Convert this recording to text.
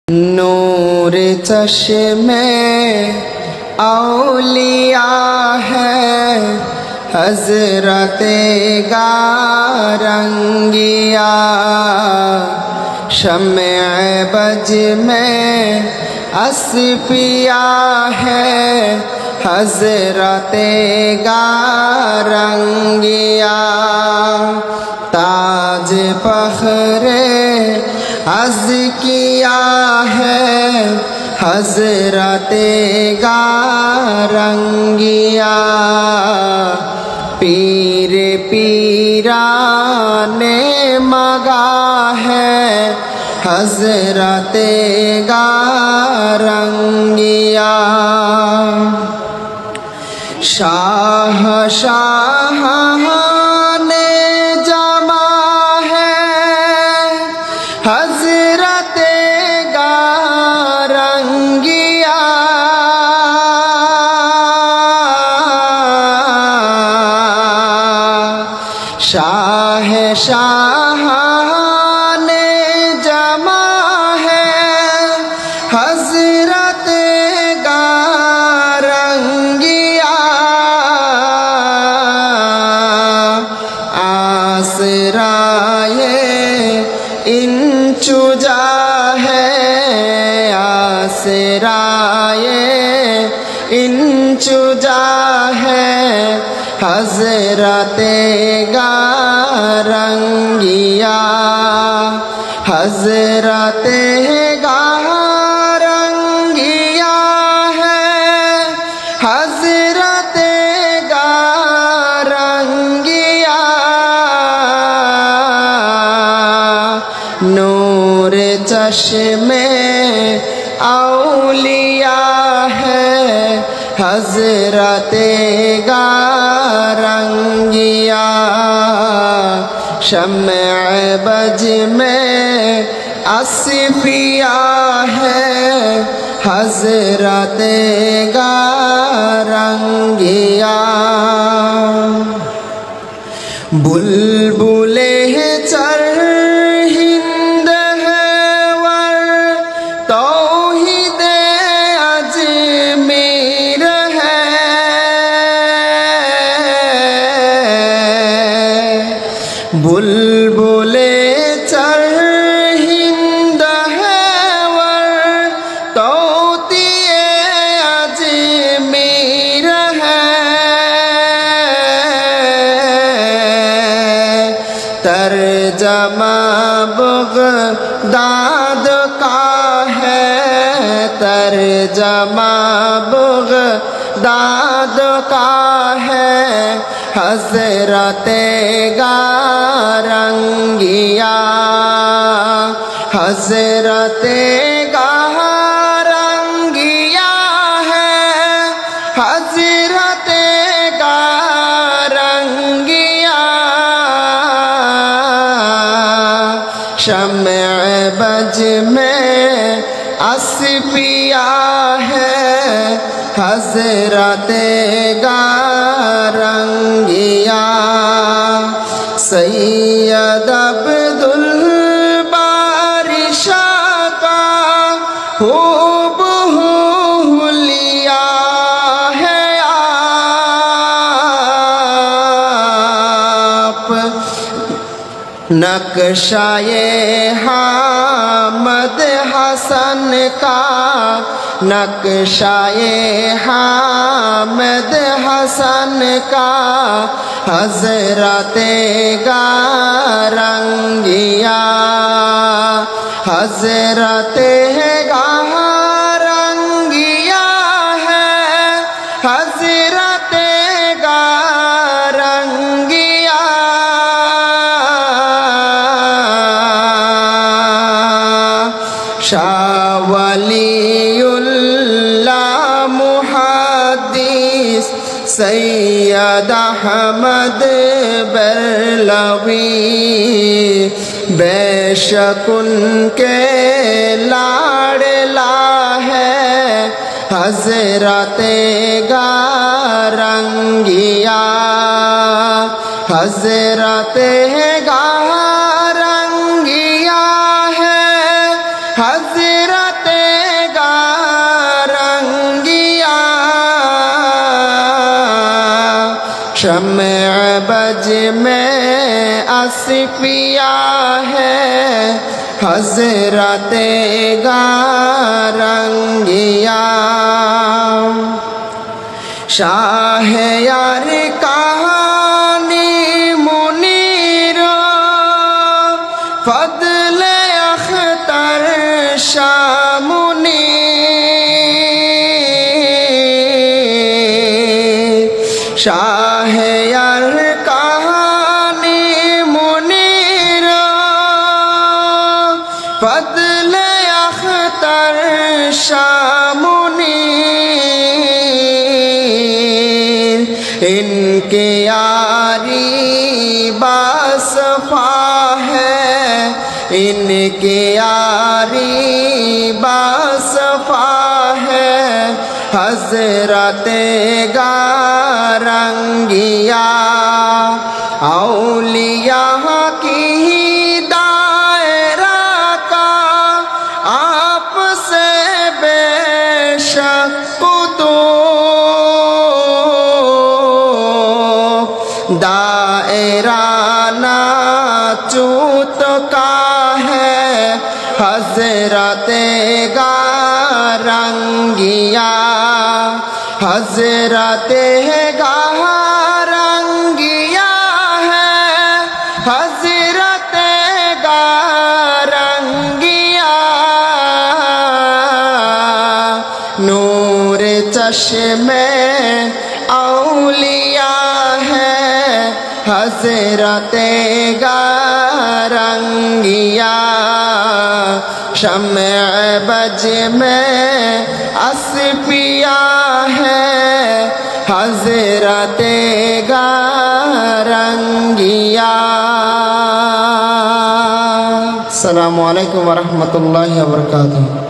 नूर चश्मे औलिया है हजरते गारंगिया, शम्मे बज में अस्पिया है हजरते गारंगिया। ताज फखरे अज़किया है हजरते गारंगिया। पीर पीराने मगा है हजरते गारंगिया। शाह शाह ने जमा है हजरते गारंगिया। शाह शाह ने जमा है हजरते गारंगिया। आसराए इंचुजा है आसराए इंचुजा है हजरते गारंगिया। हजरते गारंगिया है हजरते गारंगिया। नूर चश्मे औलिया है हजरते गारंगिया। शम्मे बज में अस्फिया है हजरते गारंगिया। बुलबुले चर हिंद है वर तौहीदे अजमेर है। बुलबुले चर हिंद है वर तौतीए अजमेर है। तर्जमा बगदाद का है तर्जमा बगदाद का है हजरते गारंगिया। हजरते गारंगिया है हजरते गारंगिया। शम्मे बज में अस्पिया है हजरते गारंगिया। सैयद अब्दुल बारिशा का हूबहू हुलिया है आप। नक्शाए हामद हसन का नक्शाए हामद हसन का हजरते गारंगिया। हजरते गारंगिया है हजरते गारंगिया। शाह वलीउल्लाह मुहद्दिस सैयद अहमद बरलवी बेशक उनके लाडला है हजरते गारंगिया। हजरते गारंगिया है हजरत बज में असफिया है हजरत गारंगिया शाह यार कहानी मुनीर फضل अख्तर शाह मुनीर शाह यार कहानी मुनीर फضل अख्तर शाह मुनीर इनके यारी बासफा है इनके यारी बासफा है हजरत गारंगिया औलिया की दायरा का आपसे बेशक तो दायरा ना चूत का है हजरत गारंगिया हजरत गारंगिया है हजरत गारंगिया नूर चश्मे औलिया है हजरत गारंगिया शम्अ बज में असफिया है हजरत गारंगिया। अस्सलामु अलैकुम व रहमतुल्लाहि व बरकातुहू।